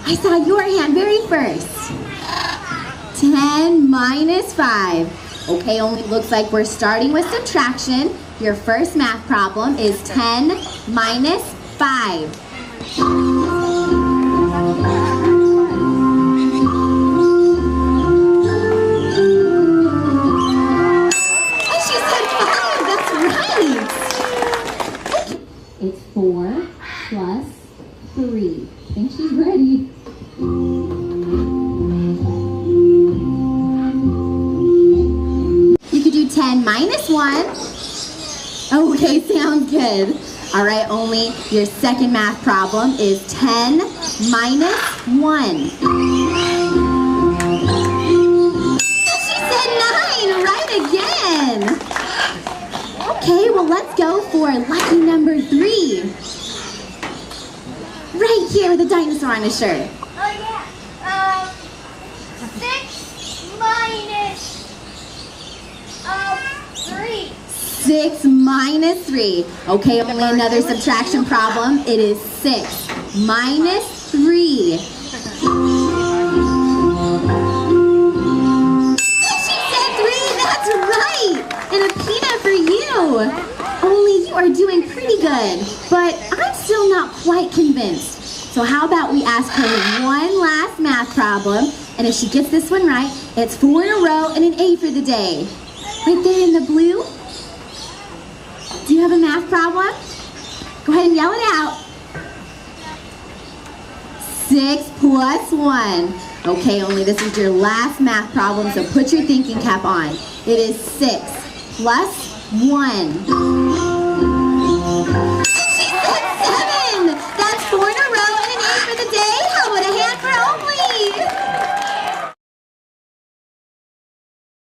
I saw your hand very first. 10 minus 5. Okay, only looks like we're starting with subtraction. Your first math problem is 10 minus 5. It's 4 plus 3. I think she's ready. You could do 10 minus 1. Okay, sounds good. All right, only your second math problem is 10 minus 1. She said 9, right again. Okay, well, let's go for lucky number 3. Right here with a dinosaur on his shirt. Oh, yeah. 6 minus 3. 6 minus 3. Okay, only another subtraction problem. It is 6 minus 3. She said 3, that's right. And a peanut for you. Only you are doing pretty good, but I'm still not quite convinced. So how about we ask her one last math problem, and if she gets this one right, it's 4 in a row and an A for the day. Right there in the blue. Do you have a math problem? Go ahead and yell it out. 6 plus 1. Okay, only this is your last math problem, so put your thinking cap on. It is 6 plus 1.